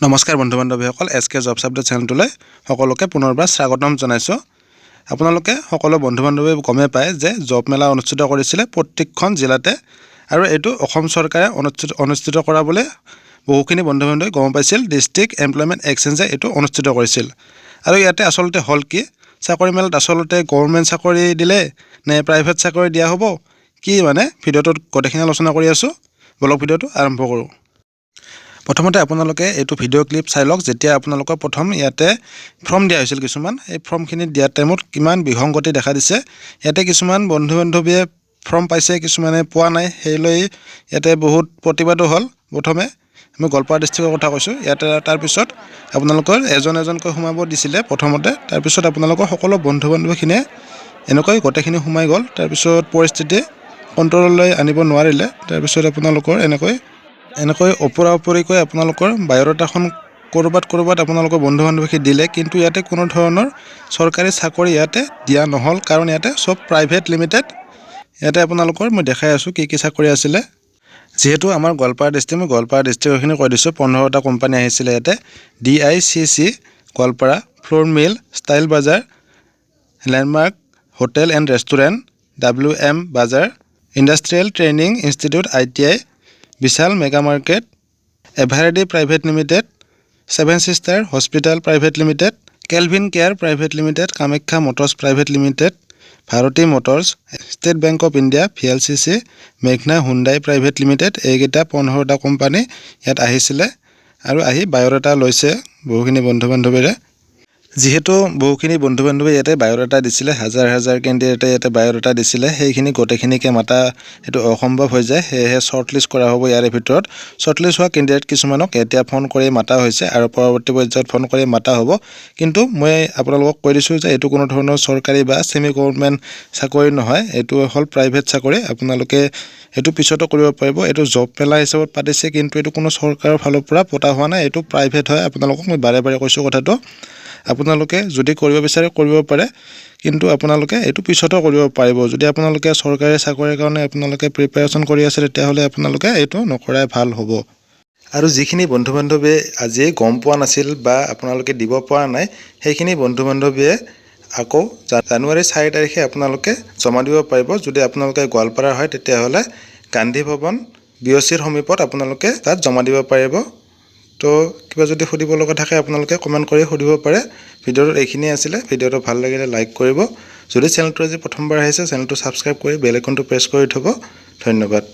নমস্কাৰ বন্ধু বান্ধৱীসকল এছকে job update চেনেলটোলৈ সকলোকে পুনৰবাৰ স্বাগতম জনাইছোঁ। আপোনালোকে সকলো বন্ধু বান্ধৱীয়ে গমে পায় যে জব মেলা অনুষ্ঠিত কৰিছিলে প্ৰত্যেকখন জিলাতে আৰু এইটো অসম চৰকাৰে অনুষ্ঠিত কৰা বুলি বহুখিনি বন্ধু বান্ধৱী গম পাইছিল। ডিষ্ট্ৰিক্ট এমপ্লয়মেণ্ট এক্সচেঞ্জে এইটো অনুষ্ঠিত কৰিছিল আৰু ইয়াতে আচলতে হ'ল কি চাকৰি মেলাত আচলতে গভৰ্ণমেণ্ট চাকৰি দিলে নে প্ৰাইভেট চাকৰি দিয়া হ'ব কি মানে ভিডিঅ'টোত গোটেইখিনি আলোচনা কৰি আছোঁ। বলক ভিডিঅ'টো আৰম্ভ কৰোঁ। প্ৰথমতে আপোনালোকে এইটো ভিডিঅ' ক্লিপ চাই লওক। যেতিয়া আপোনালোকৰ প্ৰথম ইয়াতে ফৰ্ম দিয়া হৈছিল কিছুমান এই ফৰ্মখিনি দিয়াৰ টাইমত কিমান বিসংগতি দেখা দিছে। ইয়াতে কিছুমান বন্ধু বান্ধৱীয়ে ফৰ্ম পাইছে কিছুমানে পোৱা নাই, সেইলৈ ইয়াতে বহুত প্ৰতিবাদো হ'ল। প্ৰথমে আমি গোৱালপাৰা ডিষ্ট্ৰিক্টৰ কথা কৈছোঁ। ইয়াতে তাৰপিছত আপোনালোকৰ এজনকৈ সোমাব দিছিলে প্ৰথমতে, তাৰপিছত আপোনালোকৰ সকলো বন্ধু বান্ধৱীখিনিয়ে এনেকৈ গোটেইখিনি সোমাই গ'ল। তাৰপিছত পৰিস্থিতি কণ্ট্ৰললৈ আনিব নোৱাৰিলে। তাৰপিছত আপোনালোকৰ এনেকৈ ওপৰা ওপৰিকৈ আপোনালোকৰ বায়'ডাটাখন ক'ৰবাত আপোনালোকৰ বন্ধু বান্ধৱীক দিলে, কিন্তু ইয়াতে কোনো ধৰণৰ চৰকাৰী চাকৰি ইয়াতে দিয়া নহ'ল, কাৰণ ইয়াতে চব প্ৰাইভেট লিমিটেড। ইয়াতে আপোনালোকৰ মই দেখাই আছোঁ কি কি চাকৰি আছিলে। যিহেতু আমাৰ গোৱালপাৰা ডিষ্ট্ৰিক্টখিনি কৈ দিছোঁ, 15টা কোম্পানী আহিছিলে ইয়াতে। DICC Goalpara, flour mill, style bazaar, landmark hotel and restaurant, WM bazaar, industrial training institute ITI, Vishal mega market, Eveready private limited, 7 sister hospital private limited, Kelvin care private limited, Kamakhya motors private limited, Bharati motors, state bank of India PLCC, মেঘনা Hyundai private limited. এইকেইটা 15টা company ইয়াত আহিছিলে আৰু আহি biodata লৈছে বহুখিনি বন্ধু বান্ধৱীৰে। যিহেতু বহুখিনি বন্ধু বান্ধৱী ইয়াতে বায়'ডাটা দিছিলে, হাজাৰ কেণ্ডিডেটে ইয়াতে বায়'ডাটা দিছিলে, সেইখিনি গোটেইখিনিকে মাতা এইটো অসম্ভৱ হৈ যায়। সেয়েহে শ্বৰ্টলিষ্ট কৰা হ'ব। ইয়াৰে ভিতৰত শ্বৰ্টলিষ্ট হোৱা কেণ্ডিডেট কিছুমানক এতিয়া ফোন কৰি মাতা হৈছে আৰু পৰৱৰ্তী পৰ্যায়ত ফোন কৰি মাতা হ'ব। কিন্তু মই আপোনালোকক কৈ দিছোঁ যে এইটো কোনো ধৰণৰ চৰকাৰী বা ছেমি গভৰ্ণমেণ্ট চাকৰি নহয়, এইটো হ'ল প্ৰাইভেট চাকৰি। আপোনালোকে এইটো পিছতো কৰিব পাৰিব। এইটো জব মেলা হিচাপত পাতিছে, কিন্তু এইটো কোনো চৰকাৰৰ ফালৰ পৰা পতা হোৱা নাই, এইটো প্ৰাইভেট হয়। আপোনালোকক মই বাৰে কৈছোঁ কথাটো। আপোনালোকে যদি কৰিব বিচাৰে কৰিব পাৰে, কিন্তু আপোনালোকে এইটো পিছতো কৰিব পাৰিব। যদি আপোনালোকে চৰকাৰী চাকৰিৰ কাৰণে আপোনালোকে প্ৰিপেৰেশ্যন কৰি আছে, তেতিয়াহ'লে আপোনালোকে এইটো নকৰাই ভাল হ'ব। আৰু যিখিনি বন্ধু বান্ধৱীয়ে আজি গম পোৱা নাছিল বা আপোনালোকে দিব পৰা নাই, সেইখিনি বন্ধু বান্ধৱীয়ে আকৌ জানুৱাৰী 4 তাৰিখে আপোনালোকে জমা দিব পাৰিব। যদি আপোনালোকে গোৱালপাৰাৰ হয় তেতিয়াহ'লে গান্ধী ভৱন BOCৰ সমীপত আপোনালোকে তাত জমা দিব পাৰিব। তো কিবা যদি সুধিব লগা থাকে আপোনালোকে কমেণ্ট কৰি সুধিব পাৰে। ভিডিঅ'টোত এইখিনিয়ে আছিলে। ভিডিঅ'টো ভাল লাগিলে লাইক কৰিব। যদি চেনেলটো আজি প্ৰথমবাৰ আহিছে চেনেলটো ছাবস্ক্ৰাইব কৰি বেল আইকনটো প্ৰেছ কৰি থ'ব। ধন্যবাদ।